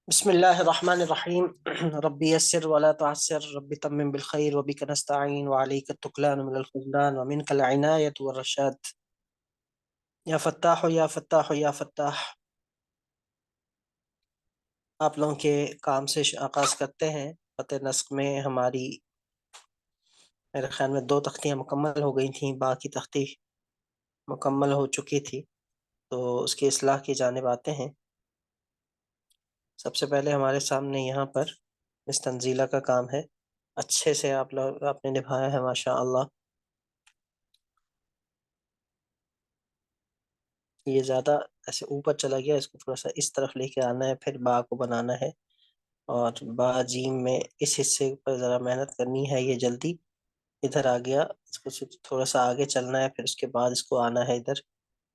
बिस्मिल्लाहिर्रहमानिर्रहीम। रब्बी यस्सिर वला तुअस्सिर रब्बी तम्मिम बिल खैर व बिका नस्तईन व अलैका तुकलान मिनल खुज़लान व मिनकल इनायत वर रशाद। या फत्ताह या फत्ताह या फत्ताह। आप लोगों के काम से आगाज करते हैं। फतेह नस्क में हमारी मेरे ख्याल में दो तख्तियां मुकम्मल हो गई थी, बाकी तख्ती मुकम्मल हो चुकी थी, तो उसकी इस्लाह की जानिब आते हैं। सबसे पहले हमारे सामने यहाँ पर इस तंजीला का काम है। अच्छे से आप लोग आपने निभाया है माशा अल्लाह। ये ज़्यादा ऐसे ऊपर चला गया, इसको थोड़ा सा इस तरफ लेके आना है, फिर बा को बनाना है। और बा जीम में इस हिस्से पर ज़रा मेहनत करनी है। ये जल्दी इधर आ गया, इसको थोड़ा सा आगे चलना है, फिर उसके बाद इसको आना है इधर।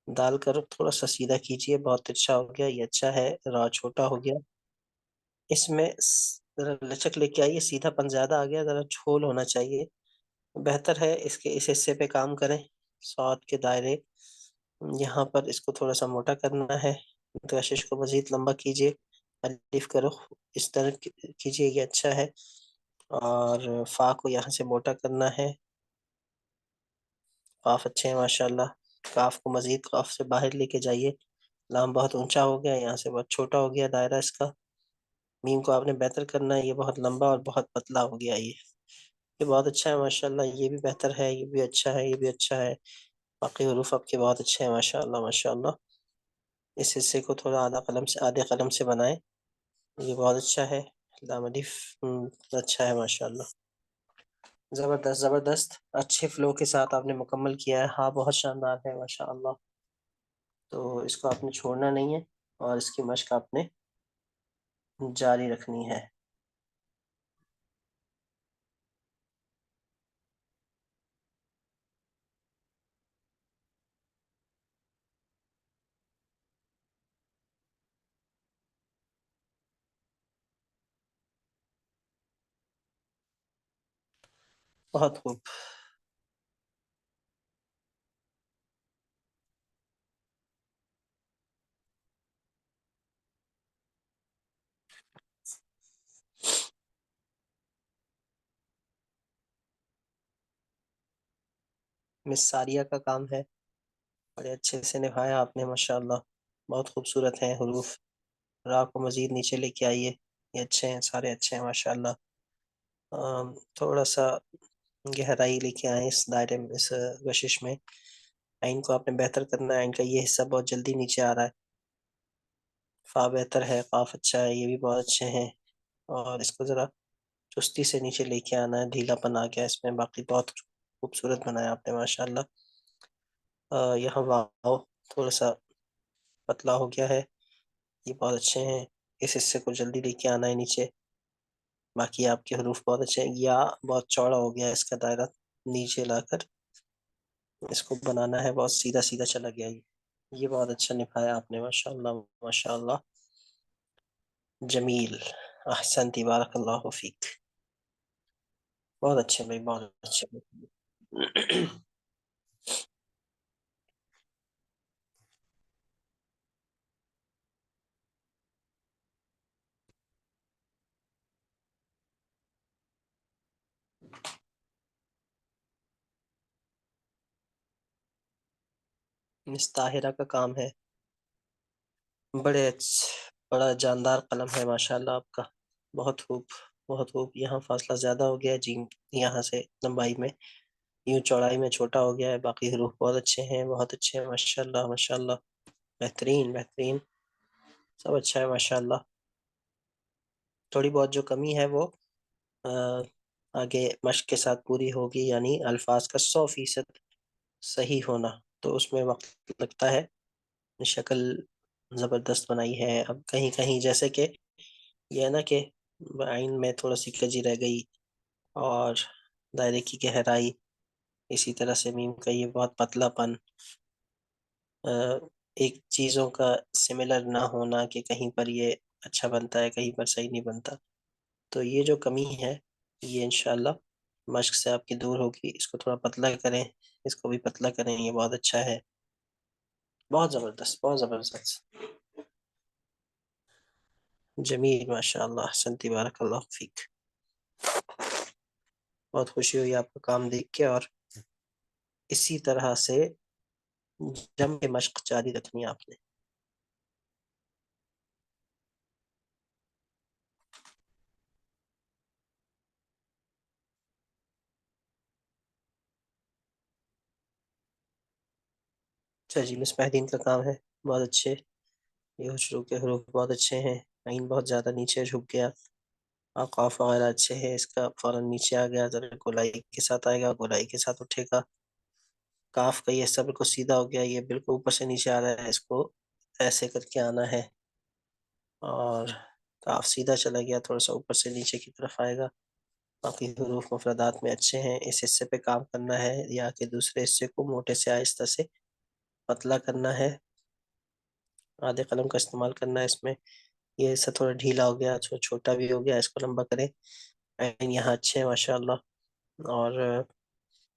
दाल कर थोड़ा सा सीधा कीजिए, बहुत अच्छा हो गया, ये अच्छा है। रा छोटा हो गया, इसमें ज़रा लचक लेके आइए। सीधापन ज़्यादा आ गया, ज़रा झोल होना चाहिए, बेहतर है। इसके इस हिस्से पे काम करें। सौत के दायरे यहाँ पर इसको थोड़ा सा मोटा करना है। कशिश को मजीद लंबा कीजिए, अलिफ करो इस तरह कीजिए, ये अच्छा है। और फा को यहाँ से मोटा करना है। काफ अच्छे हैं माशाल्लाह। काफ को मजीद काफ से बाहर लेके जाइए। लाम बहुत ऊंचा हो गया, यहाँ से बहुत छोटा हो गया दायरा इसका। मीम को आपने बेहतर करना है, ये बहुत लंबा और बहुत पतला हो गया। ये बहुत अच्छा है माशाल्लाह। ये भी बेहतर है, ये भी अच्छा है, ये भी अच्छा है। बाकी हरूफ आपके बहुत अच्छे हैं माशाल्लाह माशाल्लाह। इस हिस्से को थोड़ा आधे कलम से बनाएं, ये बहुत अच्छा है। लाम अलिफ अच्छा है माशाल्लाह। ज़बरदस्त ज़बरदस्त, अच्छे फ्लो के साथ आपने मुकम्मल किया है। हाँ बहुत शानदार है माशाल्लाह। तो इसको आपने छोड़ना नहीं है और इसकी मशक आपने जारी रखनी है। बहुत खूब। मिस सारिया का काम है, बड़े अच्छे से निभाया आपने माशाल्लाह। बहुत खूबसूरत हैं हरूफ। रा को मजीद नीचे लेके आइए, ये अच्छे हैं, सारे अच्छे हैं माशाल्लाह। थोड़ा सा गहराई लेके आए इस दायरे में, इस कशिश में। आइन को आपने बेहतर करना है, आइन का ये हिस्सा बहुत जल्दी नीचे आ रहा है। फा बेहतर है, काफ अच्छा है, ये भी बहुत अच्छे हैं। और इसको ज़रा चुस्ती से नीचे लेके आना है, ढीलापन आ गया इसमें। बाकी बहुत खूबसूरत बनाया आपने माशाल्लाह। यहाँ वाव थोड़ा सा पतला हो गया है, ये बहुत अच्छे हैं। इस हिस्से को जल्दी लेके आना है नीचे। बाकी आपके हरूफ बहुत अच्छे हैं। या बहुत चौड़ा हो गया है इसका दायरा, नीचे लाकर इसको बनाना है। बहुत सीधा सीधा चला गया ये बहुत अच्छा निभाया आपने माशाल्लाह माशाल्लाह। जमील, अहसनती, बारकल्लाहु फीक। बहुत अच्छे भाई, बहुत अच्छे भाई। मिस ताहिरा का काम है। बड़ा जानदार कलम है माशाल्लाह आपका। बहुत खूब, बहुत खूब। यहाँ फासला ज़्यादा हो गया है जी, यहाँ से लंबाई में, यूं चौड़ाई में छोटा हो गया है। बाकी हरूफ बहुत अच्छे हैं, बहुत अच्छे हैं माशाल्लाह माशाल्लाह। बेहतरीन बेहतरीन, सब अच्छा है माशाल्लाह। थोड़ी बहुत जो कमी है वो अ, आगे मश्क के साथ पूरी होगी, यानी अल्फाज का 100% सही होना। तो उसमें वक्त लगता है। शक्ल ज़बरदस्त बनाई है। अब कहीं कहीं जैसे कि ये है ना कि आइन में थोड़ा सी कजी रह गई, और दायरे की गहराई, इसी तरह से मीम का ये बहुत पतलापन, अ, एक चीज़ों का सिमिलर ना होना कि कहीं पर ये अच्छा बनता है, कहीं पर सही नहीं बनता। तो ये जो कमी है, ये इंशाल्लाह मश्क से आपकी दूर होगी। इसको थोड़ा पतला करें, इसको भी पतला करें, ये बहुत अच्छा है। बहुत ज़बरदस्त बहुत ज़बरदस्त। जमील माशाल्लाह, अहसनती, बारकल्लाहु फीक। बहुत खुशी हुई आपका काम देख के। और इसी तरह से जम के मश्क जारी रखनी है आपने। अच्छा जी, मिस महदीन का काम है बहुत अच्छे। ये शुरू के हरूफ बहुत अच्छे हैं। आइन बहुत ज़्यादा नीचे झुक गया। आकाफ वगैरह अच्छे हैं। इसका फौरन नीचे आ गया, जरा गोलाई के साथ आएगा, गोलाई के साथ उठेगा। काफ का ये सब बिल्कुल सीधा हो गया, ये बिल्कुल ऊपर से नीचे आ रहा है, इसको ऐसे करके आना है। और काफ सीधा चला गया, थोड़ा सा ऊपर से नीचे की तरफ आएगा। बाकी हरूफ मुफरदात में अच्छे हैं। इस हिस्से पे काम करना है, या कि दूसरे हिस्से को मोटे से आहिस्ता से पतला करना है। आधे कलम का इस्तेमाल करना है इसमें। ये हिस्सा थोड़ा ढीला हो गया, छोटा भी हो गया, इसको लंबा करें। एंड यहाँ अच्छे हैं माशाल्लाह। और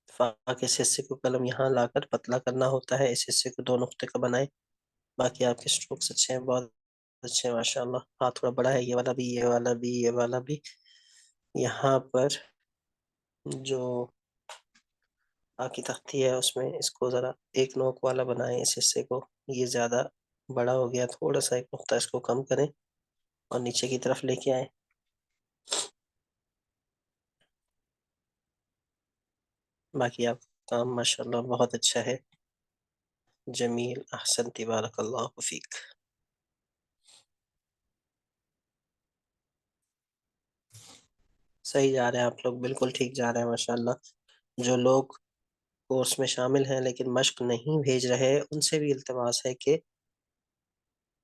फा के इस हिस्से को कलम यहाँ लाकर पतला करना होता है, इस हिस्से को 2 नुक्ते का बनाए। बाकी आपके स्ट्रोक्स अच्छे हैं, बहुत अच्छे हैं माशाल्लाह। हाथ थोड़ा बड़ा है, ये वाला भी, ये वाला भी, ये वाला भी। यहाँ पर जो बाकी तख्ती है उसमें इसको ज़रा एक नोक वाला बनाएं, इस हिस्से को। ये ज़्यादा बड़ा हो गया, थोड़ा सा एक नुक्ता इसको कम करें और नीचे की तरफ लेके आए। बाकी आपका काम माशाल्लाह बहुत अच्छा है। जमील, अहसनती, बारकल्लाहु फीक। सही जा रहे हैं आप लोग, बिल्कुल ठीक जा रहे हैं माशाल्लाह। जो लोग कोर्स में शामिल हैं लेकिन मश्क नहीं भेज रहे, उनसे भी इल्तिमास है कि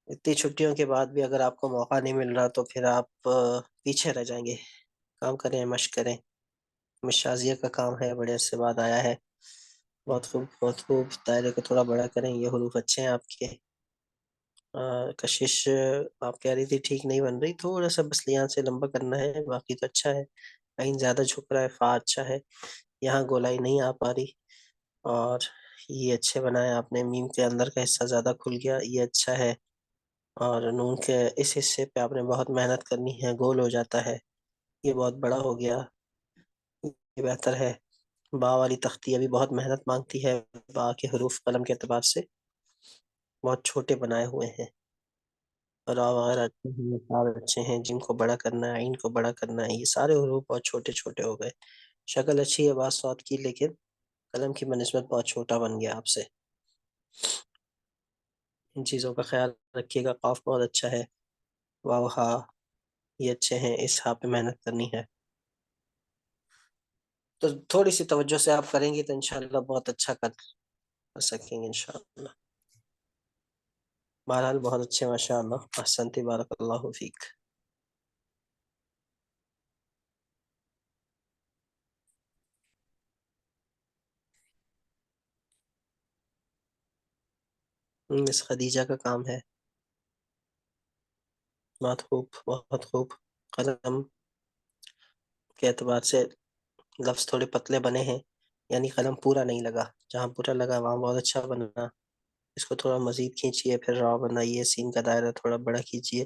इतनी छुट्टियों के बाद भी अगर आपको मौका नहीं मिल रहा तो फिर आप पीछे रह जाएंगे। काम करें, मश्क करें। मिशाजिया का काम है, बड़े अरसे बाद आया है। बहुत खूब, बहुत खूब। दायरे को थोड़ा बड़ा करें, ये हरूफ अच्छे हैं आपके। कशिश आप कह रही थी ठीक नहीं बन रही, थोड़ा सा बस लियान से लंबा करना है, बाकी तो अच्छा है। कहीं ज्यादा झुक रहा है, फा अच्छा है। यहाँ गोलाई नहीं आ पा रही। और ये अच्छे बनाए आपने, मीम के अंदर का हिस्सा ज्यादा खुल गया, ये अच्छा है। और नून के इस हिस्से पे आपने बहुत मेहनत करनी है, गोल हो जाता है। ये बहुत बड़ा हो गया, ये बेहतर है। बा वाली तख्ती अभी बहुत मेहनत मांगती है। बा के हरूफ कलम के एतबार से बहुत छोटे बनाए हुए हैं। रा वगैरह अच्छे हैं, सारे अच्छे हैं। जिनको बड़ा करना है, इनको बड़ा करना है, ये सारे हरूफ बहुत छोटे छोटे हो गए। शक्ल अच्छी है, बात स्वाद की, लेकिन कलम की बनिस्बत बहुत छोटा बन गया आपसे। इन चीज़ों का ख्याल रखिएगा। काफ बहुत अच्छा है। वाह, हा, ये अच्छे हैं। इस हा पे मेहनत करनी है। तो थोड़ी सी तवज्जो से आप करेंगे तो इंशाल्लाह बहुत अच्छा कर सकेंगे इंशाल्लाह। बहरहाल बहुत अच्छे, माशाअल्लाह, अहसनती, बारकल्लाहु फीक। मिस खदीजा का काम है। बहुत खूब, बहुत खूब। कलम के एतबार से लफ्ज थोड़े पतले बने हैं, यानी कलम पूरा नहीं लगा। जहाँ पूरा लगा वहाँ बहुत अच्छा बना। इसको थोड़ा मजीद खींचिए, फिर रॉ बनाइए, सीन का दायरा थोड़ा बड़ा कीजिए।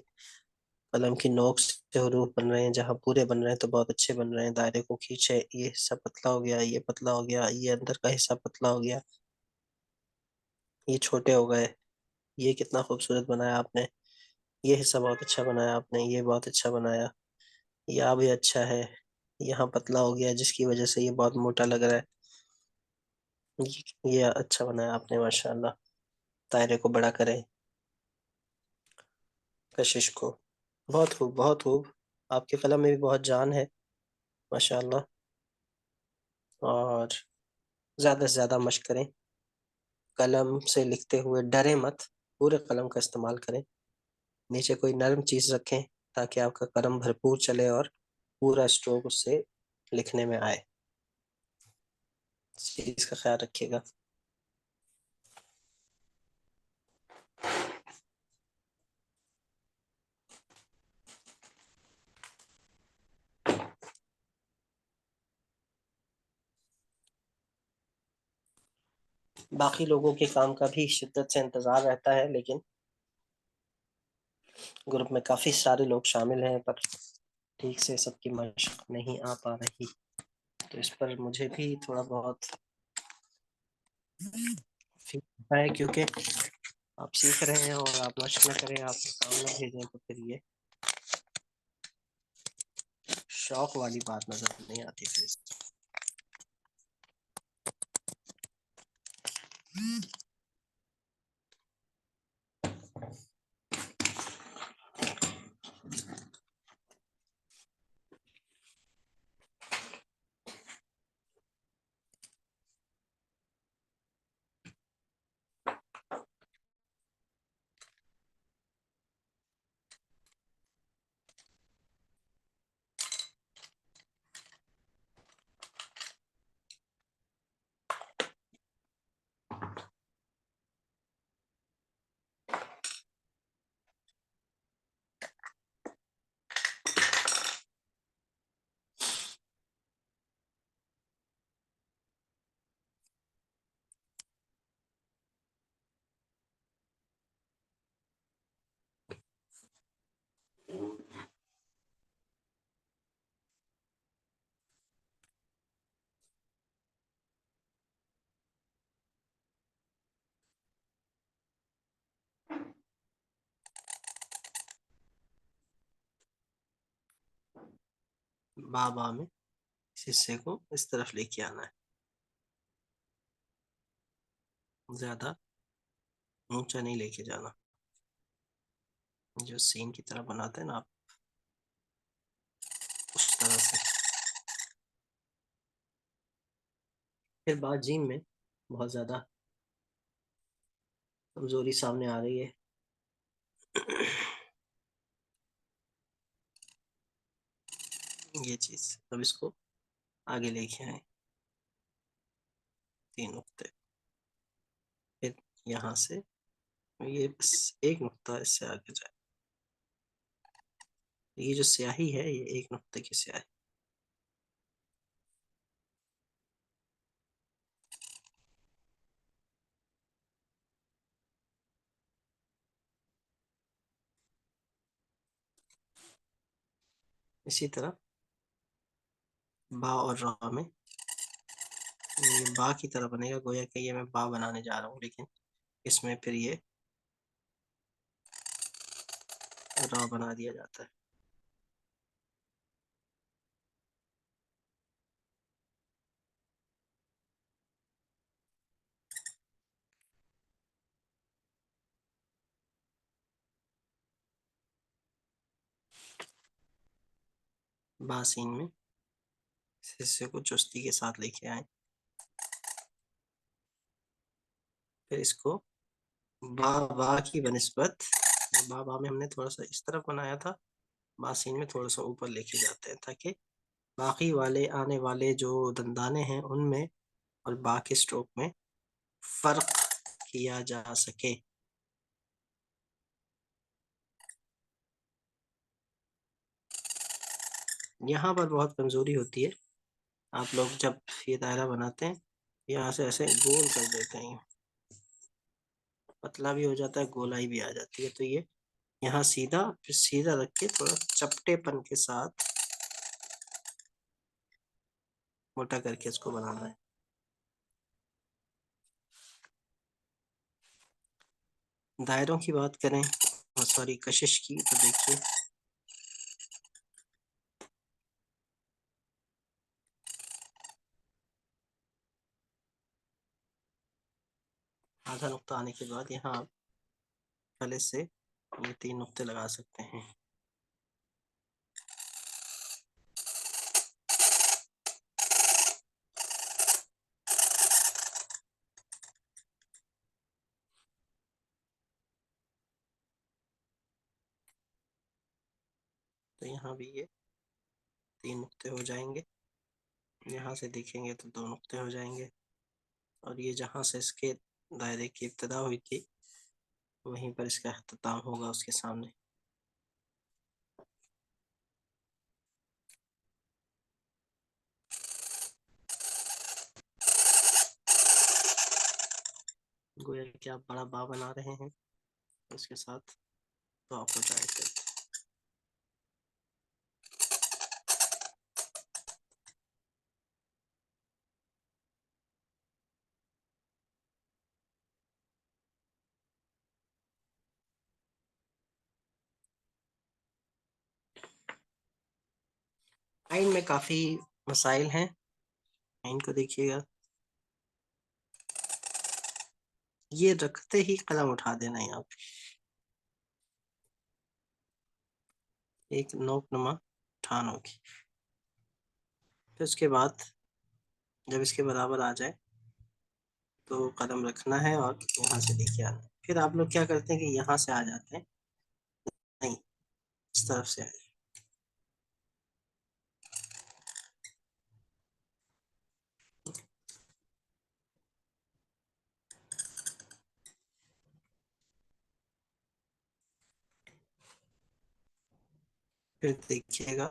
कलम की नोक से हरूफ बन रहे हैं, जहाँ पूरे बन रहे हैं तो बहुत अच्छे बन रहे हैं। दायरे को खींचे, ये हिस्सा पतला हो गया, ये पतला हो गया, ये अंदर का हिस्सा पतला हो गया, ये छोटे हो गए। ये कितना खूबसूरत बनाया आपने। ये हिस्सा बहुत अच्छा बनाया आपने, ये बहुत अच्छा बनाया। यह भी अच्छा है। यहाँ पतला हो गया जिसकी वजह से ये बहुत मोटा लग रहा है। ये अच्छा बनाया आपने माशाल्लाह। दायरे को बड़ा करें, कशिश को। बहुत खूब, बहुत खूब। आपके कलम में भी बहुत जान है माशाल्लाह। और ज़्यादा से ज़्यादा मशक करें। कलम से लिखते हुए डरे मत, पूरे कलम का इस्तेमाल करें। नीचे कोई नरम चीज़ रखें ताकि आपका कलम भरपूर चले और पूरा स्ट्रोक उससे लिखने में आए। इस चीज़ का ख्याल रखिएगा। बाकी लोगों के काम का भी शिद्दत से इंतज़ार रहता है, लेकिन ग्रुप में काफी सारे लोग शामिल हैं, पर ठीक से सबकी मशक नहीं आ पा रही। तो इस पर मुझे भी थोड़ा बहुत फील होता है, क्योंकि आप सीख रहे हैं और आप मशक न करें, आप काम न भेजें, तो फिर ये शौक वाली बात नजर नहीं आती फिर। बाबा में इस हिस्से को इस तरफ लेके आना है, ज्यादा ऊंचा नहीं लेके जाना। जो सीन की तरह बनाते हैं ना आप, उस तरह से। फिर बात जीम में बहुत ज्यादा कमजोरी सामने आ रही है। ये चीज अब इसको आगे लेके आए, 3 नुक्ते। फिर यहाँ से ये बस एक नुक्ता इससे आगे जाए। ये जो स्याही है, ये 1 नुक्ते की स्याही। इसी तरह बा और रा में ये बा की तरह बनेगा, गोया कि ये मैं बा बनाने जा रहा हूँ, लेकिन इसमें फिर ये रा बना दिया जाता है। बा सीन में इस हिस्से को चुस्ती के साथ लेके आए। फिर इसको बा बा की बनिस्बत, बा बा में हमने थोड़ा सा इस तरफ बनाया था, बा सीन में थोड़ा सा ऊपर लेके जाते हैं, ताकि बाकी वाले आने वाले जो दंदाने हैं उनमें और बा के स्ट्रोक में फर्क किया जा सके। यहाँ पर बहुत कमजोरी होती है, आप लोग जब ये दायरा बनाते हैं यहाँ से ऐसे गोल कर देते हैं, पतला भी हो जाता है, गोलाई भी आ जाती है। तो ये यहाँ सीधा, फिर सीधा रख के थोड़ा चपटेपन के साथ मोटा करके इसको बनाना है। दायरों की बात करें, सॉरी कशिश की, तो देखिए आधा नुक्ता आने के बाद यहाँ आप गले से ये 3 नुक्ते लगा सकते हैं। तो यहाँ भी ये 3 नुक्ते हो जाएंगे, यहाँ से देखेंगे तो 2 नुक्ते हो जाएंगे, और ये जहाँ से इसके दायरे की इब्तिदा हुई थी वहीं पर इसका अख्ताम होगा उसके सामने। गोया कि आप बड़ा बा बना रहे हैं उसके साथ तो आपको ट्राई करते आइन में काफी मसाइल हैं, इनको देखिएगा। ये रखते ही कलम उठा देना है आप, एक नोक नुमा ठान होगी। फिर उसके बाद जब इसके बराबर आ जाए तो कदम रखना है और यहाँ से लेके आना है। फिर आप लोग क्या करते हैं कि यहाँ से आ जाते हैं, नहीं इस तरफ से आए, फिर देखिएगा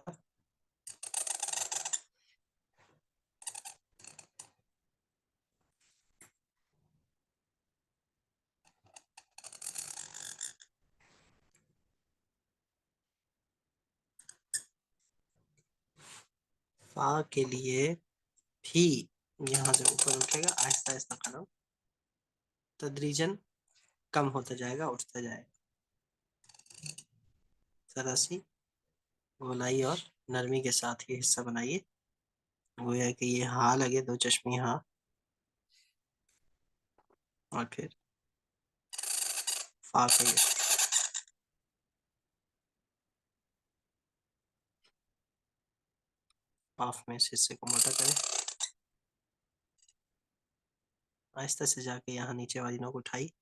फा के लिए भी यहाँ से ऊपर उठेगा, आहिस्ता आहिस्ता कदम तदरीजन कम होता जाएगा, उठता जाएगा। जरा सी गोलाई और नरमी के साथ ये हिस्सा बनाइए, गोया कि ये हा लगे, दो चश्मी हा, और फिर फा के ये हाफ में इस हिस्से को मोटा करें, आहिस्ता से जाके यहाँ नीचे वाली नोक उठाई,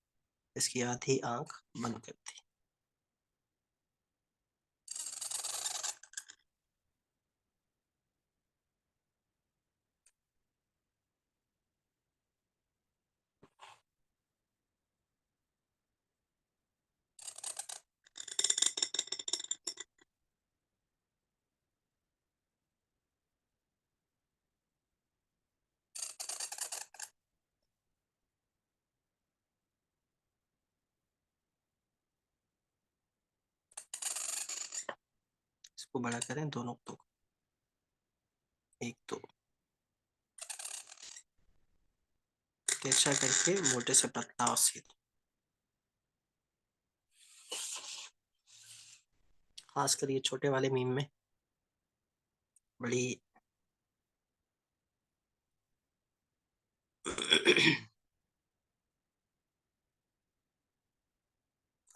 इसकी आधी आंख बंद कर दी। इसको बड़ा करें, दो नुक्तों को, एक दो, तिरछा करके मोटे से पतला और सीधा। खासकर ये छोटे वाले मीम में बड़ी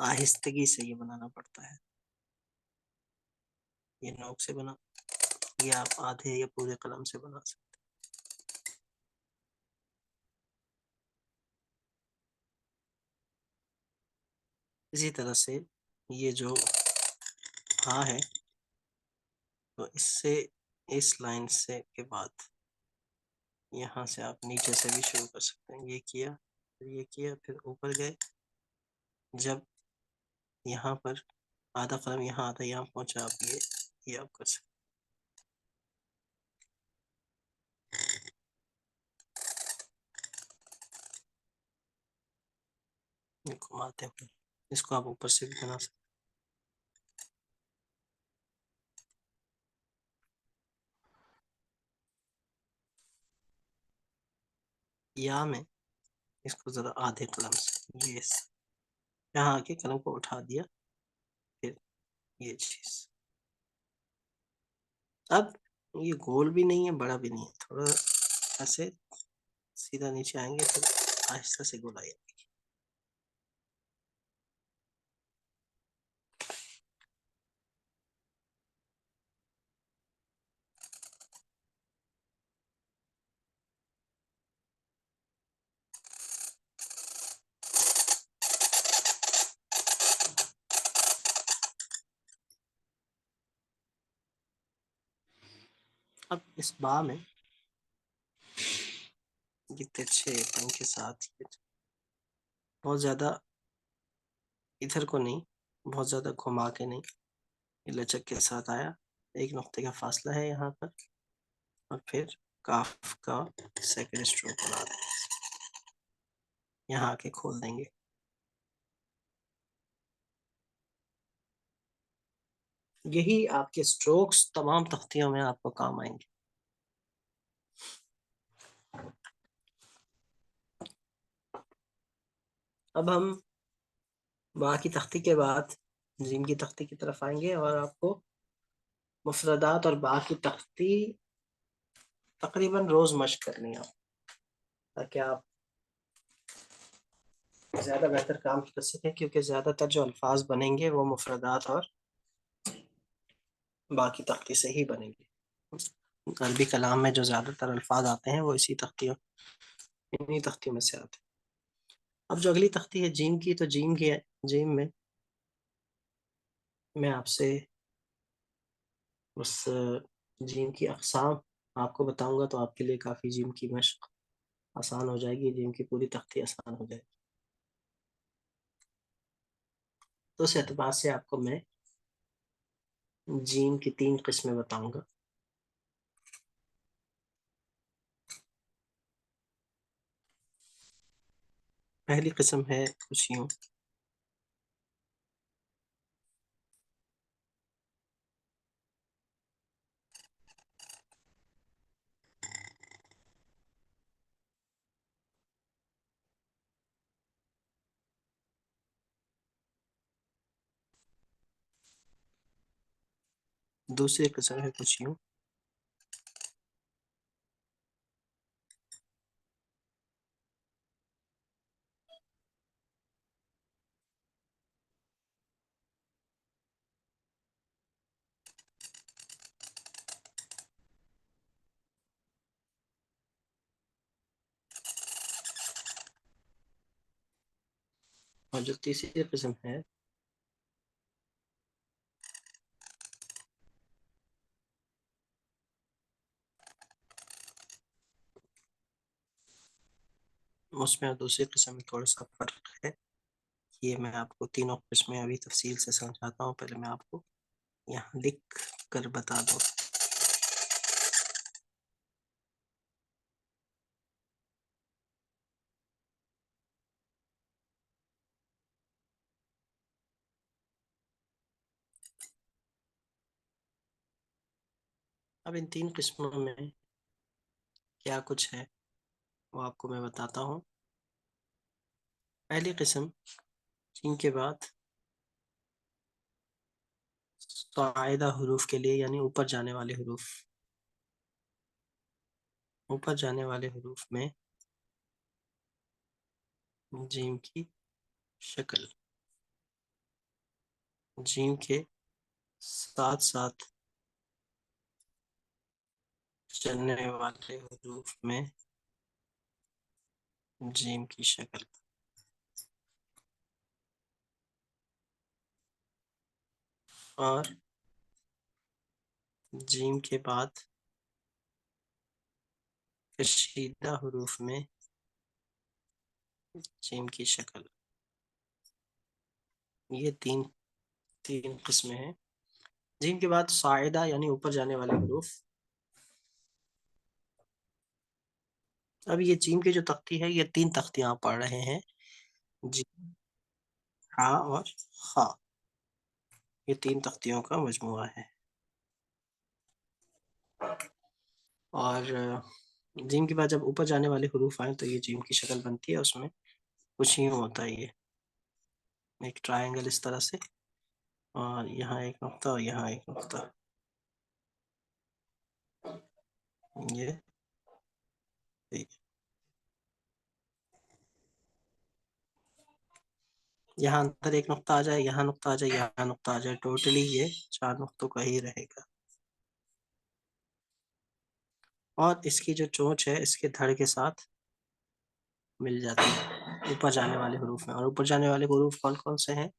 आहिस्तगी से ये बनाना पड़ता है। ये नोक से बना, ये आप आधे या पूरे कलम से बना सकते। इसी तरह से ये जो हाँ है, तो इससे इस लाइन से के बाद यहाँ से आप नीचे से भी शुरू कर सकते हैं। ये किया, फिर ये किया, फिर ऊपर गए, जब यहाँ पर आधा कलम यहाँ आधा यहाँ पहुंचा, आप ये आप कर सकते हैं घुमाते हुए। इसको आप ऊपर से भी बना सकते हैं। या में इसको जरा आधे कलम से ये यहाँ आके कलम को उठा दिया, फिर ये चीज। अब ये गोल भी नहीं है, बड़ा भी नहीं है, थोड़ा ऐसे सीधा नीचे आएंगे, फिर आहिस्ता से गोलाई। अब इस बा में ये तिरछे पेन के साथ बहुत ज्यादा इधर को नहीं, बहुत ज्यादा घुमा के नहीं, ये लचक के साथ आया, एक नुक्ते का फासला है यहाँ पर, और फिर काफ का सेकंड स्ट्रोक बना दें, यहाँ आके खोल देंगे। यही आपके स्ट्रोक्स तमाम तख्तियों में आपको काम आएंगे। अब हम बा की तख्ती के बाद जीम की तख्ती की तरफ आएंगे और आपको मुफरदात और बा की तख्ती तकरीबन रोज मश्क करनी है, ताकि आप ज्यादा बेहतर काम कर सकें, क्योंकि ज्यादातर जो अल्फाज बनेंगे वो मुफरदात और बा की तख्ती से ही बनेंगे। अरबी कलाम में जो ज्यादातर अल्फाज आते हैं वो इन्हीं तख्तियों में से आते हैं। अब जो अगली तख्ती है जीम की, तो जीम में मैं आपसे उस जीम की अक़साम आपको बताऊंगा, तो आपके लिए काफ़ी जीम की मशक आसान हो जाएगी, जीम की पूरी तख्ती आसान हो जाएगी। तो इस एतबार से आपको मैं जीम की 3 किस्में बताऊंगा। पहली किस्म है कुछ यूं। दूसरी किस्म है कुछ यूं। और जो तीसरी किस्म है, उसमें और दूसरी किस्म में थोड़ा सा फ़र्क है। ये मैं आपको तीनों किस्में अभी तफसील से समझाता हूँ। पहले मैं आपको यहाँ लिख कर बता दूँ। अब इन 3 किस्मों में क्या कुछ है वो आपको मैं बताता हूँ। पहली किस्म, जीम के बाद कायदा हरूफ के लिए, यानी ऊपर जाने वाले हरूफ, ऊपर जाने वाले हरूफ में जीम की शक्ल, जीम के साथ साथ चलने वाले हरूफ में जीम की शक्ल, और जीम के बाद कशीदा हरूफ में जीम की शक्ल। ये तीन तीन किस्में हैं। जीम के बाद साइदा यानी ऊपर जाने वाले हरूफ। अब ये जीम की जो तख्ती है, ये 3 तख्तियां आप पढ़ रहे हैं। जी, हा और खा, ये 3 तख्तियों का मजमुआ है। और जीम के बाद जब ऊपर जाने वाले हरूफ आए तो ये जीम की शक्ल बनती है। उसमें कुछ यूं होता है, ये एक ट्रायंगल इस तरह से, और यहाँ एक नुक्ता और यहाँ एक नुक्ता। ये ठीक। यहाँ अंदर एक नुक्ता आ जाए, यहाँ नुक्ता आ जाए, यहाँ नुक्ता आ जाए, टोटली ये 4 नुक्तों का ही रहेगा। और इसकी जो चोंच है इसके धड़ के साथ मिल जाती है ऊपर जाने वाले हरूफ में। और ऊपर जाने वाले हरूफ कौन कौन से हैं?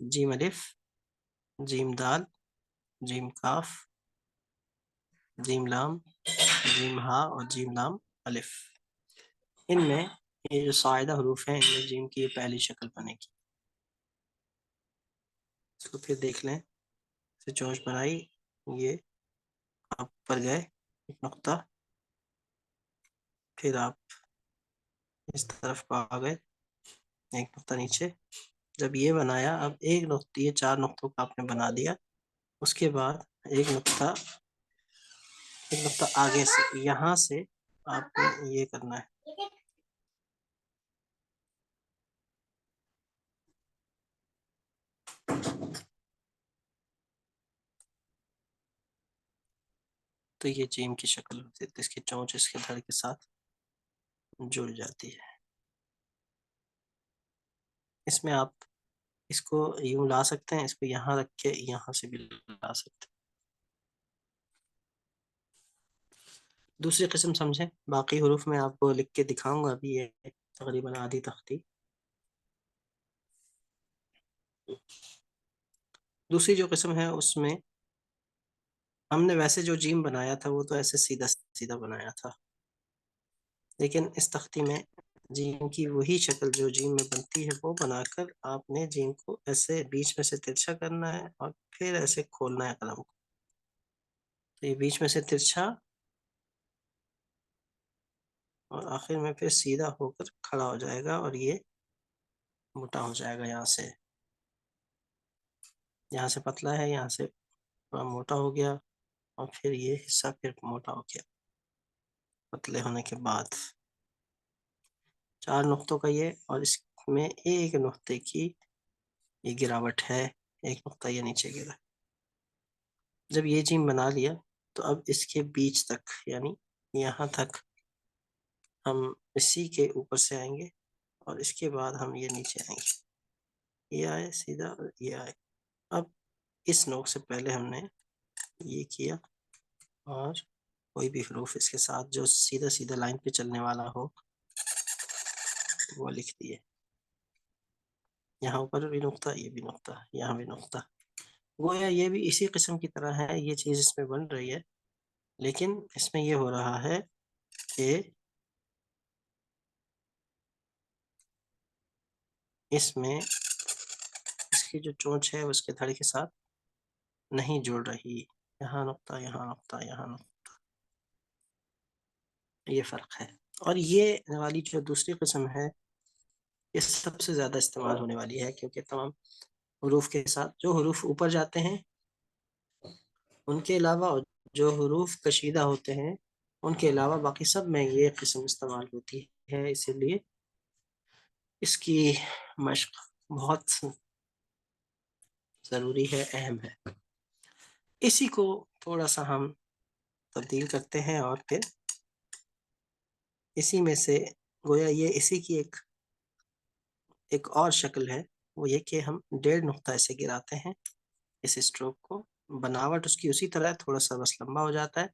जीम अलिफ, जीम दाल, जीम काफ, जीम लाम, जीम हा और जीम लाम अलिफ। इनमें ये जो साइदा हरूफ हैं, इनमें जीम की ये पहली शक्ल बनेगी। इसको फिर देख लें। से चोंच बनाई, ये आप ऊपर गए एक नुक्ता, फिर आप इस तरफ को आ गए एक नुक्ता नीचे। जब ये बनाया, अब एक नुक्ते, ये 4 नुक्तों का आपने बना दिया। उसके बाद एक नुक्ता आगे से, यहाँ से आपको ये करना है। तो ये जीम की शक्ल होती है, तो इसकी चोंच इसके धड़ के साथ जुड़ जाती है। इसमें आप इसको यूं ला सकते हैं, इसको यहाँ रख के यहाँ से भी ला सकते हैं। दूसरी किस्म समझें, बाकी हरूफ में आपको लिख के दिखाऊंगा अभी। ये तकरीबन आधी तख्ती। दूसरी जो किस्म है उसमें हमने वैसे जो जीम बनाया था वो तो ऐसे सीधा सीधा बनाया था, लेकिन इस तख्ती में जीम की वही शक्ल जो जीम में बनती है वो बनाकर आपने जीम को ऐसे बीच में से तिरछा करना है और फिर ऐसे खोलना है कलम को। तो ये बीच में से तिरछा और आखिर में फिर सीधा होकर खड़ा हो जाएगा और ये मोटा हो जाएगा। यहाँ से पतला है, यहाँ से थोड़ा मोटा हो गया और फिर ये हिस्सा फिर मोटा हो गया पतले होने के बाद। 4 नुक्तों का ये, और इसमें एक नुक्ते की ये गिरावट है, एक नुक्ता ये नीचे गिरा। जब ये जिम बना लिया तो अब इसके बीच तक यानी यहाँ तक हम इसी के ऊपर से आएंगे और इसके बाद हम ये नीचे आएंगे। ये आए सीधा और ये आए। अब इस नोक से पहले हमने ये किया और कोई भी हरूफ इसके साथ जो सीधा सीधा लाइन पे चलने वाला हो वो लिख दिए। यहाँ ऊपर भी नुक्ता, ये भी नुक्ता, यहाँ भी नुक्ता। गोया ये भी इसी किस्म की तरह है, ये चीज इसमें बन रही है, लेकिन इसमें ये हो रहा है कि इसमें इसकी जो चोंच है उसके धड़ के साथ नहीं जुड़ रही। यहाँ नुक्ता, यहाँ नुक्ता, यहाँ नुक्ता, ये फर्क है। और ये वाली जो दूसरी किस्म है ये सबसे ज्यादा इस्तेमाल होने वाली है, क्योंकि तमाम हरूफ के साथ जो हरूफ ऊपर जाते हैं उनके अलावा, जो हरूफ कशीदा होते हैं उनके अलावा बाकी सब में ये किस्म इस्तेमाल होती है। इसीलिए इसकी मशक बहुत ज़रूरी है, अहम है। इसी को थोड़ा सा हम तब्दील करते हैं और फिर इसी में से गोया ये इसी की एक और शक्ल है। वो ये कि हम 1.5 नुक्ता ऐसे गिराते हैं इस स्ट्रोक को। बनावट उसकी उसी तरह है, थोड़ा सा बस लंबा हो जाता है।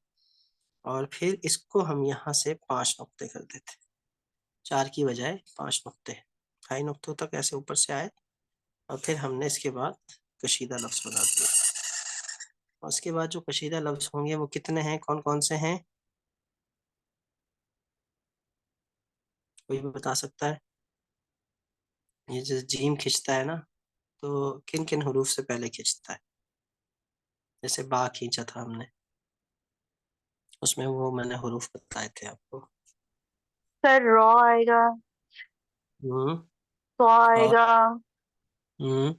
और फिर इसको हम यहाँ से 5 नुक्ते कर देते हैं, 4 की बजाय 5 नुक्ते। 2.5 नुक्तों तक ऐसे ऊपर से आए और फिर हमने इसके बाद कशीदा लफ्ज बना दिए। और उसके बाद जो कशीदा लफ्ज होंगे वो कितने हैं, कौन कौन से हैं, कोई भी बता सकता है? ये जो जीम खींचता है ना, तो किन किन हरूफ से पहले खींचता है? जैसे बा खींचा था हमने, उसमें वो मैंने हरूफ बताए थे आपको। सर रॉ आएगा, हम्म। तो और आएगा, हम्म।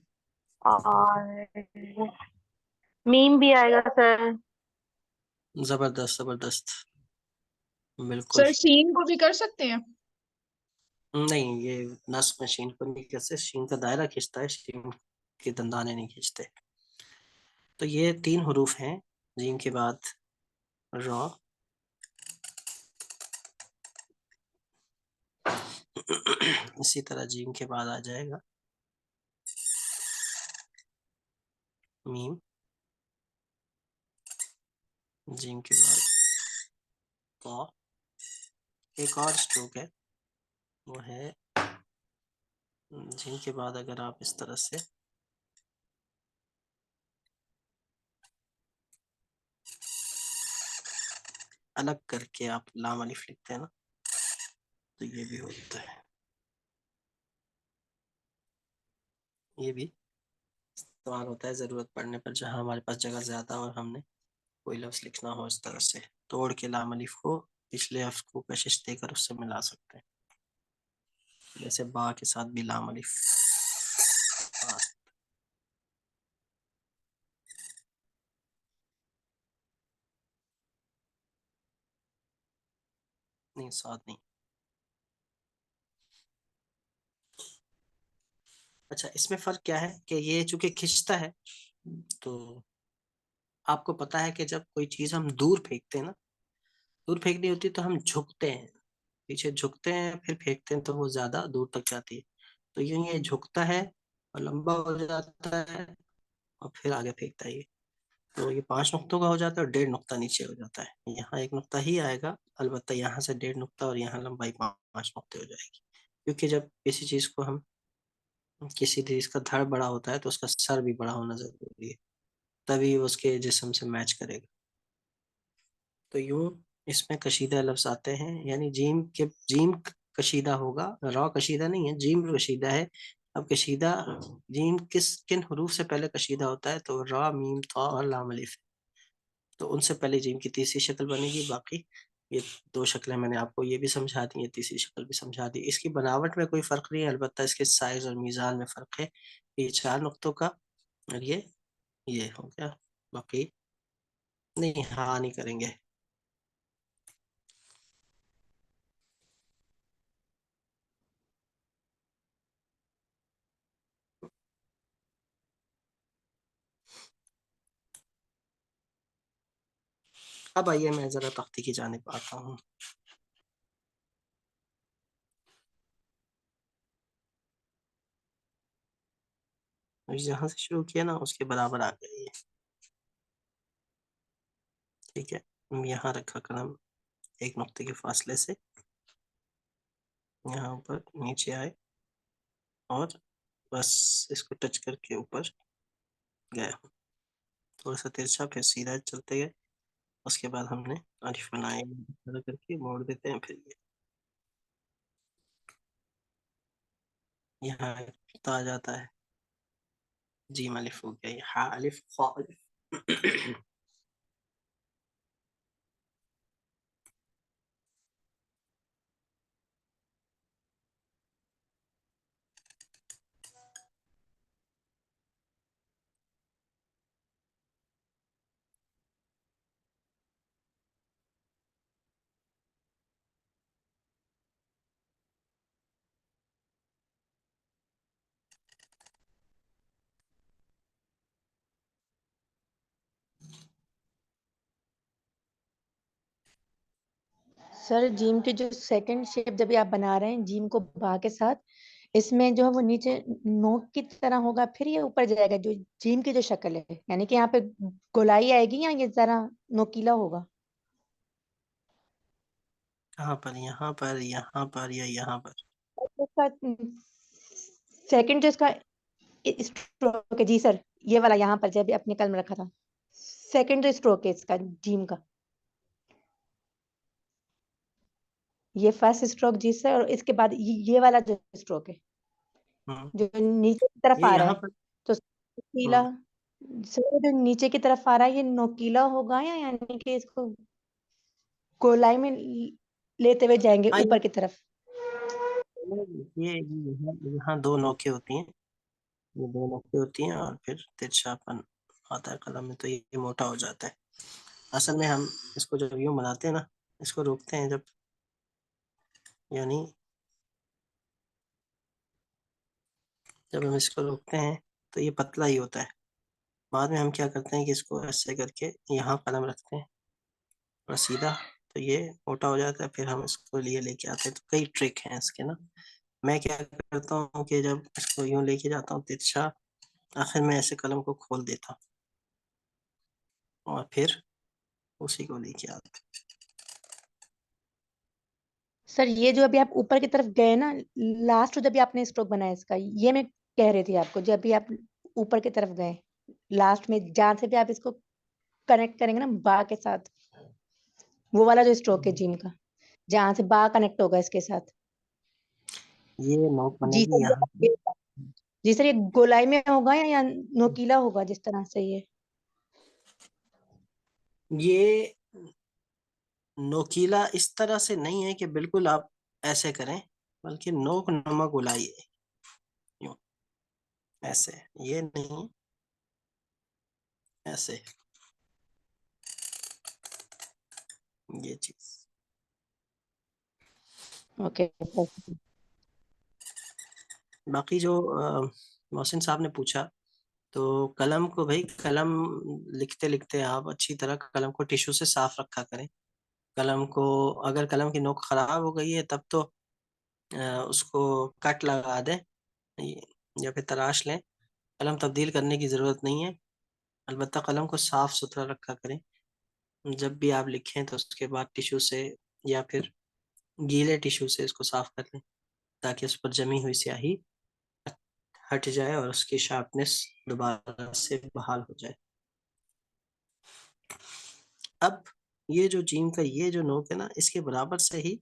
और मीम भी आएगा सर। जबरदस्त जबरदस्त, बिल्कुल। सर शीन को भी कर सकते हैं? नहीं, ये नस में शीन को नहीं खींचते, शीन का दायरा खींचता है, शीन के दंदाने नहीं खींचते। तो ये 3 हरूफ हैं जीम के बाद रॉ। इसी तरह जीम के बाद आ जाएगा मीम, जीम के बाद तो एक और स्ट्रोक है, वो है जीम के बाद अगर आप इस तरह से अलग करके आप लाम अलिफ लिखते हैं ना, तो ये भी होता है। ये भी इस्तेमाल होता है ज़रूरत पड़ने पर, जहाँ हमारे पास जगह ज़्यादा और हमने कोई लफ्ज़ लिखना हो, इस तरह से तोड़ के लाम अलिफ को पिछले हर्फ को कशिश देकर उससे मिला सकते हैं। जैसे बा के साथ भी लाम अलिफ। नहीं, साथ नहीं। अच्छा, इसमें फर्क क्या है कि ये चूंकि खिंचता है, तो आपको पता है कि जब कोई चीज हम दूर फेंकते हैं ना, दूर फेंकनी होती है तो हम झुकते हैं, पीछे झुकते हैं, फिर फेंकते हैं तो वो ज्यादा दूर तक जाती है। तो यूं ये झुकता है और लंबा हो जाता है और फिर आगे फेंकता है ये। तो ये 5 नुक्तों का हो जाता है और 1.5 नुक्ता नीचे हो जाता है। यहाँ 1 नुक्ता ही आएगा, अलबत्ता यहाँ से 1.5 नुक्ता और यहाँ लंबाई 5 नुक्ते हो जाएगी। क्योंकि जब किसी चीज को हम, किसी चीज का धड़ बड़ा होता है तो उसका सर भी बड़ा होना जरूरी है, तभी वो उसके जिस्म से मैच करेगा। तो यूं इसमें कशीदा लफ्ज आते हैं, यानी जीम कशीदा होगा, रॉ कशीदा नहीं है, जीम कशीदा है। अब कशीदा जीम किन हरूफ से पहले कशीदा होता है, तो रॉ, मीम, था और लाम अलिफ। तो उनसे पहले जीम की तीसरी शक्ल बनेगी। बाकी ये 2 शक्लें मैंने आपको ये भी समझा दी, ये तीसरी शक्ल भी समझा दी। इसकी बनावट में कोई फर्क नहीं है, अलबत्ता इसके साइज और मीजान में फर्क है। ये 4 नुक्तों का और ये हो गया। बाकी नहीं, हाँ नहीं करेंगे। अब आइए मैं जरा तख्ती की जानिब आता हूँ। जहाँ से शुरू किया ना उसके बराबर आ गया ये। ठीक है, यहाँ रखा कलम 1 नुक्ते के फासले से, यहाँ ऊपर नीचे आए और बस इसको टच करके ऊपर गया। थोड़ा सा तिरछा, फिर सीधा चलते गए। उसके बाद हमने अलिफ बनाए, इधर करके मोड़ देते हैं। फिर ये यहाँ ता आ जाता है, जीम अलिफ हो गया, ये हा अलिफ, खा अलिफ। सर जिम की जो सेकंड शेप जब भी आप बना रहे हैं जिम को बा के साथ, इसमें जो है वो नीचे नोक की तरह होगा, फिर ये ऊपर जाएगा जो जिम की जो शक्ल है, यानी कि यहाँ पे गोलाई आएगी या ये जरा नोकीला होगा। कहाँ पर? यहाँ पर, यहाँ पर या यहाँ पर? और इसका सेकंड जो इसका स्ट्रोक है जी सर, ये वाला यहाँ पर जब भी अपने कलम रखा था, सेकंड जो स्ट्रोक है इसका जिम का, ये फर्स्ट स्ट्रोक जी सर, और इसके बाद ये वाला जो स्ट्रोक है हम्म, जो नीचे की तरफ ये आ रहा यहाँ है, पर। तो नोकीला, हम्म, सर जो नीचे की तरफ आ रहा है ये नोकीला होगा या यानी कि इसको गोलाई में लेते हुए जाएंगे हाँ, ऊपर की तरफ। ये यहाँ 2 नोकें होती हैं, ये 2 नोकें होती हैं और फिर तिरछापन आता है कलम में, तो ये मोटा हो जाता है। असल में हम इसको जब यूं बनाते हैं ना, इसको रोकते हैं जब, यानी जब हम इसको रोकते हैं तो ये पतला ही होता है। बाद में हम क्या करते हैं कि इसको ऐसे करके यहाँ कलम रखते हैं और सीधा, तो ये मोटा हो जाता है। फिर हम इसको लिए लेके आते हैं। तो कई ट्रिक हैं इसके ना। मैं क्या करता हूँ कि जब इसको यूं लेके जाता हूँ तिरछा, आखिर में ऐसे कलम को खोल देता हूँ और फिर उसी को लेके आता सर ये जो अभी आप ऊपर की तरफ गए ना, लास्ट जब भी आपने स्ट्रोक बनाया इसका, ये मैं कह रही थी आपको, जब भी आप ऊपर की तरफ गए लास्ट में जहां से भी आप इसको कनेक्ट करेंगे ना बा के साथ, वो वाला जो स्ट्रोक है हूँ। जिम का, जहां से बा कनेक्ट होगा इसके साथ। ये नोक जी बनेगी सर यहाँ पे। जी सर, ये गोलाई में होगा या नोकीला होगा जिस तरह से ये। ये नोकीला इस तरह से नहीं है कि बिल्कुल आप ऐसे करें, बल्कि नोक नुमा गोलाई है, यूं, ऐसे, ये नहीं, ऐसे, ये चीज। ओके। बाकी जो मोहसिन साहब ने पूछा, तो कलम को भाई, कलम लिखते लिखते आप अच्छी तरह कलम को टिश्यू से साफ रखा करें। कलम को, अगर कलम की नोक खराब हो गई है तब तो उसको कट लगा दें या फिर तराश लें। कलम तब्दील करने की ज़रूरत नहीं है। अलबत्ता कलम को साफ सुथरा रखा करें। जब भी आप लिखें तो उसके बाद टिश्यू से या फिर गीले टिश्यू से इसको साफ कर लें, ताकि उस पर जमी हुई स्याही हट जाए और उसकी शार्पनेस दोबारा से बहाल हो जाए। अब ये जो जीम का ये जो नोक है ना, इसके बराबर से ही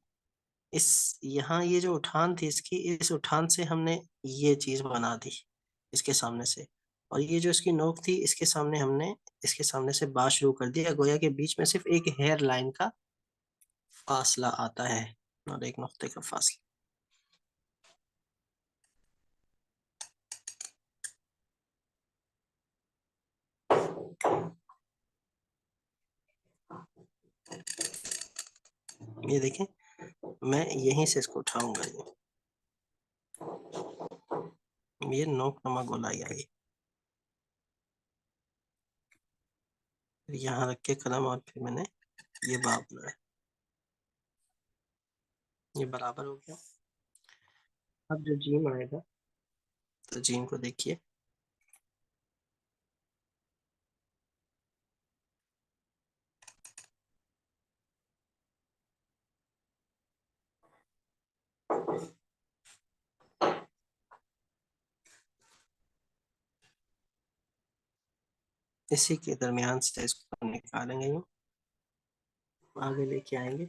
इस यहाँ ये जो उठान थी इसकी, इस उठान से हमने ये चीज बना दी इसके सामने से, और ये जो इसकी नोक थी इसके सामने हमने इसके सामने से बात शुरू कर दिया। गोया के बीच में सिर्फ एक हेयर लाइन का फासला आता है और एक नुक्ते का फासला। ये देखें, मैं यहीं से इसको उठाऊंगा। ये नोक नमा गोलाई आई, फिर यहाँ रख के कलम और फिर मैंने ये बाब बनाया। ये बराबर हो गया। अब जो जीम आएगा, तो जीम को देखिए, इसी के दरमियान से इसको निकालेंगे, यूं आगे लेके आएंगे।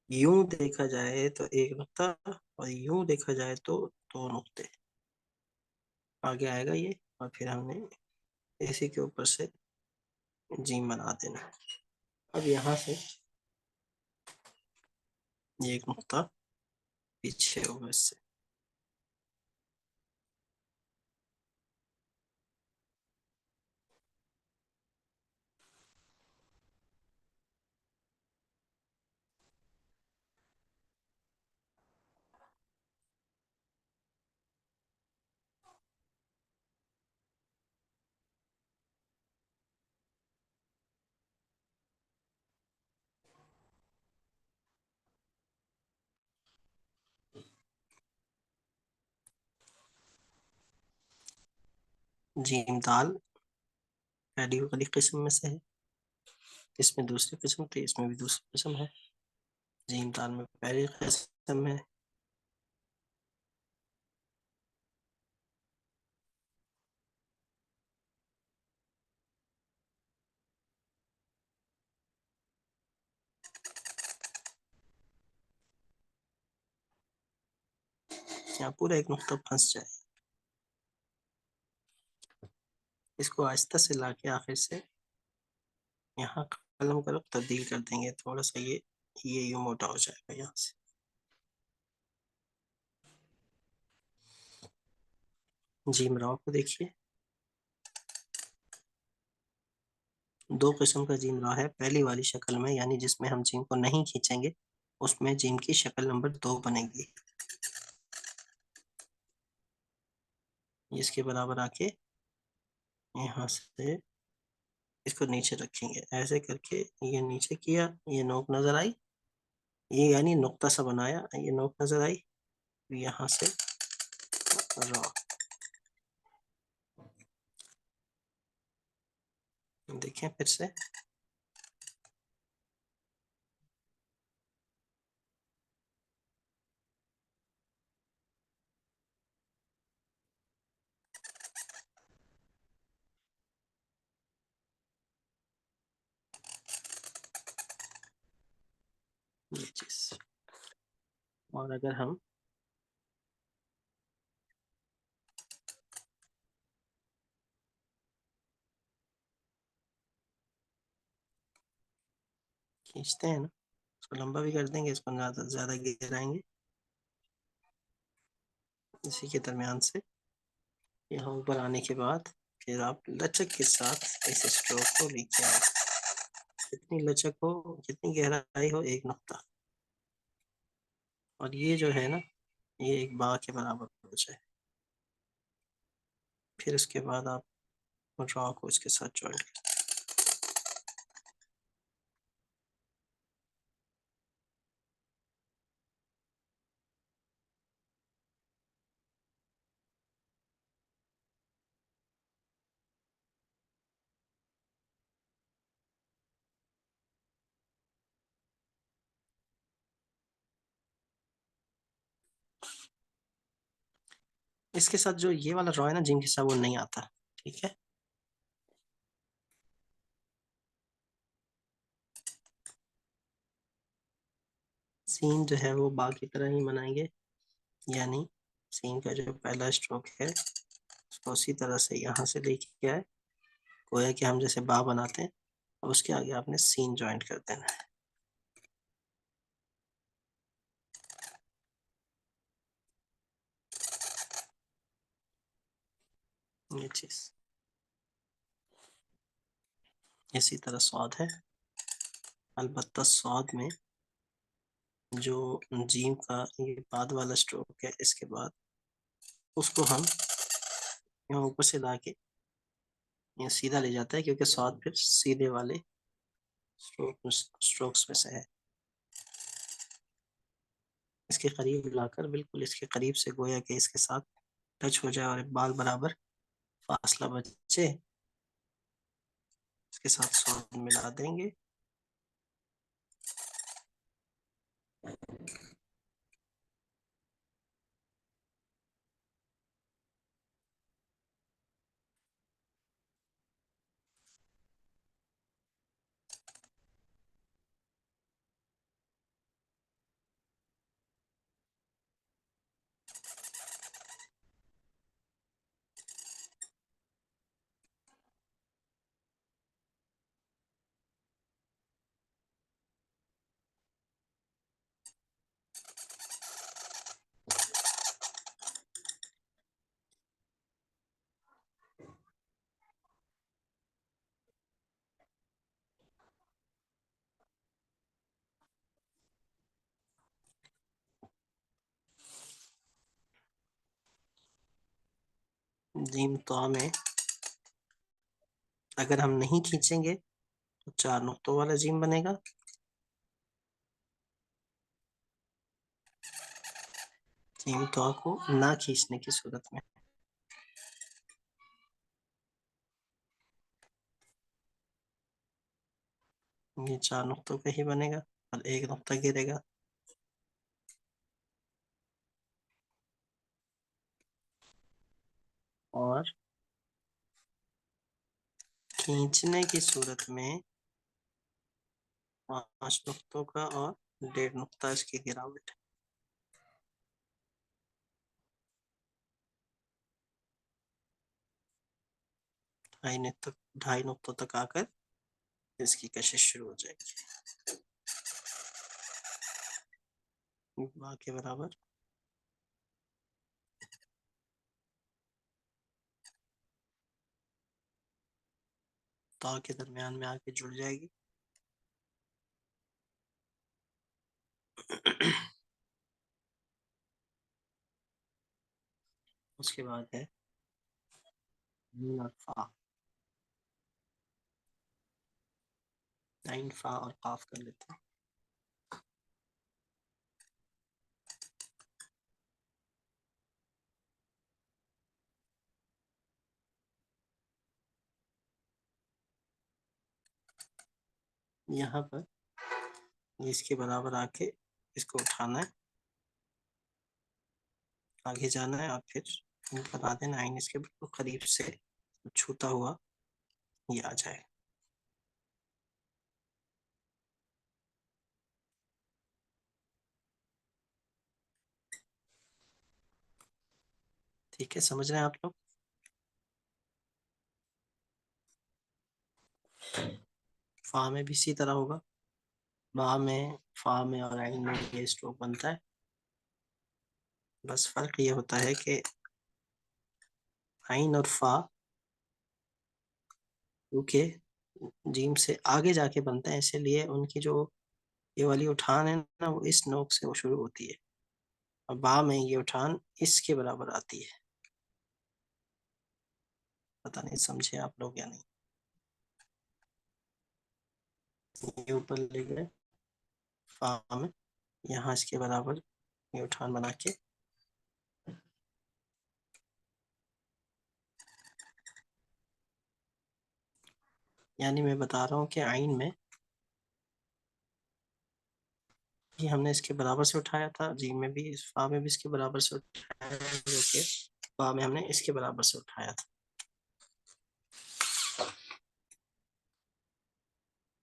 यूं देखा जाए तो एक नुक्ता, और यूं देखा जाए तो दो नुक्ते आगे आएगा ये, और फिर हमने इसी के ऊपर से जीम बना देना। अब यहाँ से ये एक नुक्ता पीछे होगा इससे। जीम दाल पहली वाली किस्म में से है, इसमें दूसरी किस्म थी, इसमें भी दूसरी किस्म है। जीम दाल में पहली किस्म है। यहाँ पूरा एक नुक्ता फंस जाए, इसको आहिस्ता से लाके आखिर से यहाँ कलम का रुख तब्दील कर देंगे थोड़ा सा। ये यूं मोटा हो जाएगा यहाँ से। जीम राव को देखिए, दो किस्म का जीम रॉ है। पहली वाली शक्ल में, यानी जिसमें हम जीम को नहीं खींचेंगे, उसमें जीम की शक्ल नंबर 2 बनेगी। इसके बराबर आके यहाँ से इसको नीचे रखेंगे, ऐसे करके ये नीचे किया, ये नोक नजर आई, ये यानी नुक्ता सा बनाया, ये नोक नजर आई, यहाँ से रॉ। देखें फिर से, ये चीज। और अगर हम खींचते हैं ना, इसको लंबा भी कर देंगे, इसको ज्यादा ज्यादा गिराएंगे, इसी के दरमियान से यहाँ ऊपर आने के बाद फिर आप लचक के साथ इस स्ट्रोक को लेके आए। जितनी लचक हो, जितनी गहराई हो, एक नुक्ता। और ये जो है ना, ये एक बा के बराबर हो जाए। फिर उसके बाद आप रॉ को इसके साथ ज्वाइन कर। इसके साथ जो ये वाला रॉ है ना, जिम के साथ वो नहीं आता, ठीक है। सीन जो है वो बा की तरह ही बनाएंगे, यानी सीन का जो पहला स्ट्रोक है उसको उसी तरह से यहाँ से लेके आए, गोया कि हम जैसे बा बनाते हैं, और उसके आगे आपने सीन ज्वाइंट कर देना है। ये चीज इसी तरह स्वाद है, अलबत्ता स्वाद में जो जीम का ये बाद वाला स्ट्रोक है, इसके बाद उसको हम यहाँ ऊपर से ला के ये सीधा ले जाता है, क्योंकि स्वाद फिर सीधे वाले स्ट्रोक्स में से है। इसके करीब लाकर, बिल्कुल इसके करीब से, गोया कि इसके साथ टच हो जाए और बाल बराबर फासला बचे, इसके साथ स्वाद मिला देंगे। जीम तो में अगर हम नहीं खींचेंगे तो 4 नुक्तों वाला जीम बनेगा। जीम तो को ना खींचने की सूरत में ये 4 नुक्तों का ही बनेगा और एक नुक्ता गिरेगा। और खींचने की सूरत में 5 नुक्तों का और 1.5 नुक्ता इसकी गिरावट। ढाई नुक्तों तक आकर इसकी कशिश शुरू हो जाएगी, बा के बराबर। ता के दरमियान में आके जुड़ जाएगी। उसके बाद है नीन और फा। नाइन फा और काफ कर लेते हैं। यहाँ पर इसके बराबर आके इसको उठाना है, आगे जाना है और फिर बता देना आइन इसके बिल्कुल करीब से छूता हुआ ये आ जाए। ठीक है, समझ रहे हैं आप लोग? फा में भी इसी तरह होगा। बा में, फा में और आइन में ये स्ट्रोक बनता है। बस फर्क ये होता है कि आइन और फा क्योंकि जीम से आगे जाके बनते हैं, इसीलिए उनकी जो ये वाली उठान है ना, वो इस नोक से वो शुरू होती है। और बा में ये उठान इसके बराबर आती है। पता नहीं समझे आप लोग या नहीं। ये ऊपर ले गए फा में, यहाँ इसके बराबर ये उठान बना के यानी मैं बता रहा हूँ कि आइन में ये हमने इसके बराबर से उठाया था, जी में भी, फा में भी इसके बराबर से उठाया, जो कि बा में हमने इसके बराबर से उठाया था।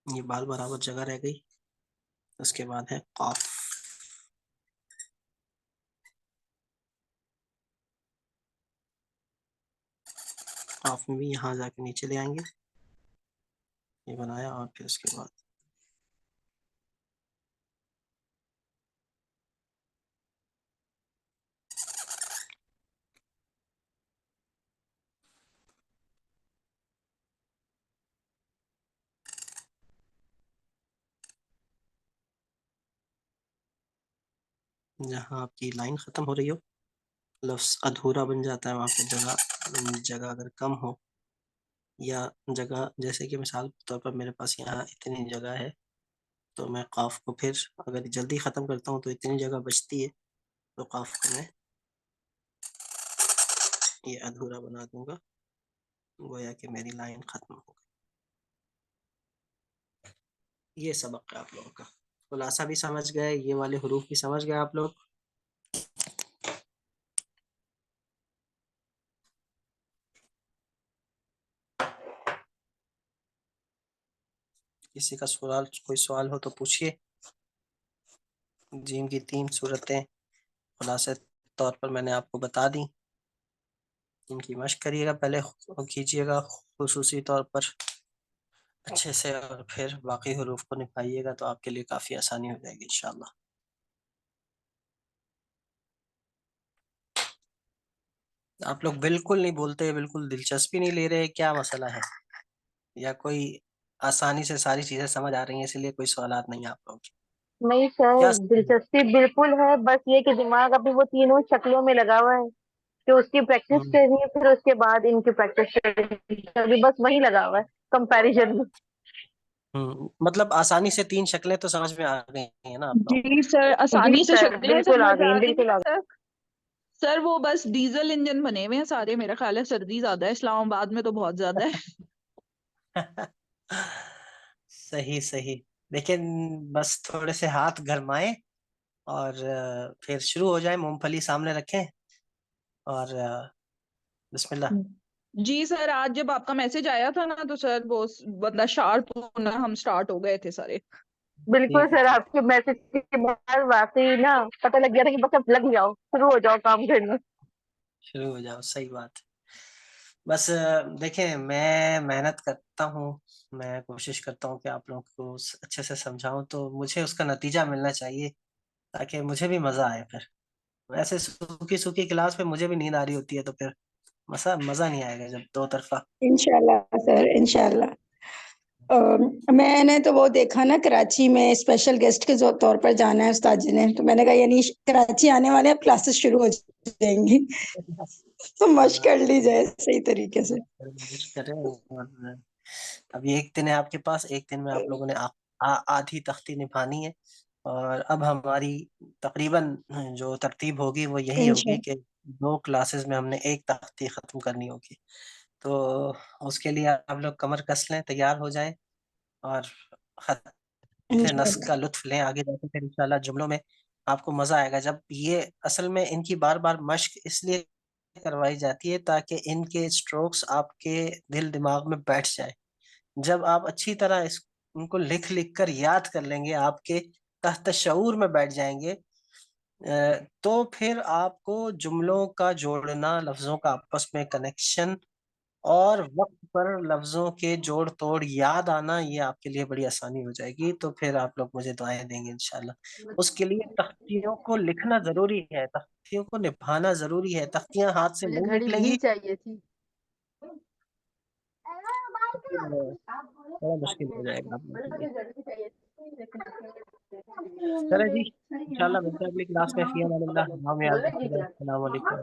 ये बाल बराबर जगह रह गई। उसके बाद है कॉफ। कॉफ में भी यहाँ जाके नीचे ले आएंगे, ये बनाया, और फिर उसके बाद जहाँ आपकी लाइन खत्म हो रही हो, लफ्ज अधूरा बन जाता है, वहाँ पे जगह जगह अगर कम हो, या जगह जैसे कि मिसाल के तौर पर मेरे पास यहाँ इतनी जगह है, तो मैं काफ को फिर अगर जल्दी ख़त्म करता हूँ तो इतनी जगह बचती है, तो काफ को मैं ये अधूरा बना दूंगा, गोया कि मेरी लाइन ख़त्म हो गई। ये सबक है आप लोगों का। खुलासा भी समझ गए, ये वाले हरूफ भी समझ गए आप लोग। किसी का सवाल, कोई सवाल हो तो पूछिए। जीम की 3 सूरतें खुलासे तौर पर मैंने आपको बता दी, इनकी मश्क करिएगा, पहले कीजिएगा खुसूसी तौर पर अच्छे से, और फिर बाकी हरूफ को निभाइएगा तो आपके लिए काफ़ी आसानी हो जाएगी इंशाल्लाह। आप लोग बिल्कुल नहीं बोलते, बिल्कुल दिलचस्पी नहीं ले रहे, क्या मसला है? या कोई आसानी से सारी चीजें समझ आ रही हैं इसलिए कोई सवालात नहीं है आप लोग? नहीं सर, क्या दिलचस्पी बिल्कुल है, बस ये कि दिमाग अभी वो तीनों शक्लों में लगा हुआ है कि उसकी प्रैक्टिस हम्म, करनी है, फिर उसके बाद इनकी प्रैक्टिस करनी है, अभी बस वही लगा हुआ है कंपैरिजन में। मतलब आसानी से 3 शक्लें तो समझ में आ गई हैं ना आप लोग? जी सर, जी आसानी से सर, शक्लें बिल्कुल आ समझ गई, आ रही बिल्कुल हैं आ सर। सर वो बस डीजल इंजन बने हुए हैं सारे, मेरा ख्याल है सर्दी ज्यादा है इस्लामाबाद में तो बहुत ज्यादा है। सही सही। लेकिन बस थोड़े से हाथ गरमाएं और फिर शुरू हो जाए, मूंगफली सामने रखें और बिस्मिल्लाह। जी सर, आज जब आपका मैसेज आया था ना तो सर वो बंदा शार्प होना, हम स्टार्ट हो गए थे सारे। बिल्कुल ठीक है, सर, ठीक। आपके मैसेज के बाद वाकई ना पता लग गया था कि बस अब लग जाओ, शुरू हो जाओ काम करना। शुरू हो जाओ, सही बात। बस देखें, मैं मेहनत करता हूँ, मैं कोशिश करता हूँ कि आप लोगों को अच्छे से समझाऊं, तो मुझे उसका नतीजा मिलना चाहिए ताकि मुझे भी मजा आए। फिर वैसे सूखी सूखी क्लास में मुझे भी नींद आ रही होती है, तो फिर मजा मजा नहीं आएगा जब दो तरफा। इंशाल्लाह सर, इंशाल्लाह। मैंने तो वो देखा ना, कराची में स्पेशल गेस्ट के तौर पर जाना है उस्ताद जी ने, तो मैंने कहा यानी कराची आने वाले अब क्लासेस शुरू हो जाएंगी, तो मश्क कर ली जाए सही तरीके से। करें, और अभी एक दिन है आपके पास, एक दिन में आप लोगों ने आधी तख्ती निभानी है। और अब हमारी तकरीबन जो तरतीब होगी वो यही होगी इंशाल्लाह। कि 2 क्लासेस में हमने एक तख्ती खत्म करनी होगी। तो उसके लिए आप लोग कमर कस लें, तैयार हो जाएं, और खत नस्क इंशाल्लाह। का लुत्फ लें। आगे जाके फिर इंशाल्लाह जुमलों में आपको मजा आएगा। जब ये असल में इनकी बार बार मश्क इसलिए करवाई जाती है ताकि इनके स्ट्रोक्स आपके दिल दिमाग में बैठ जाए। जब आप अच्छी तरह इस उनको लिख लिख कर याद कर लेंगे, आपके तहत शऊर में बैठ जाएंगे, तो फिर आपको जुमलों का जोड़ना, लफ्जों का आपस में कनेक्शन, और वक्त पर लफ्जों के जोड़ तोड़ याद आना, ये आपके लिए बड़ी आसानी हो जाएगी। तो फिर आप लोग मुझे दुआएं देंगे इंशाल्लाह। उसके लिए तख्तियों को लिखना जरूरी है, तख्तियों को निभाना जरूरी है। तख्तियां हाथ से मुझे नहीं घड़ी नहीं निकलेंगी चाहिए थी। तो फिर बड़ा मुश्किल हो जाएगा आप लोगों के लिए। चले जी, इंशाल्लाह मिलते हैं अगली क्लास में। फी अमानिल्लाह। अस्सलाम वालेकुम।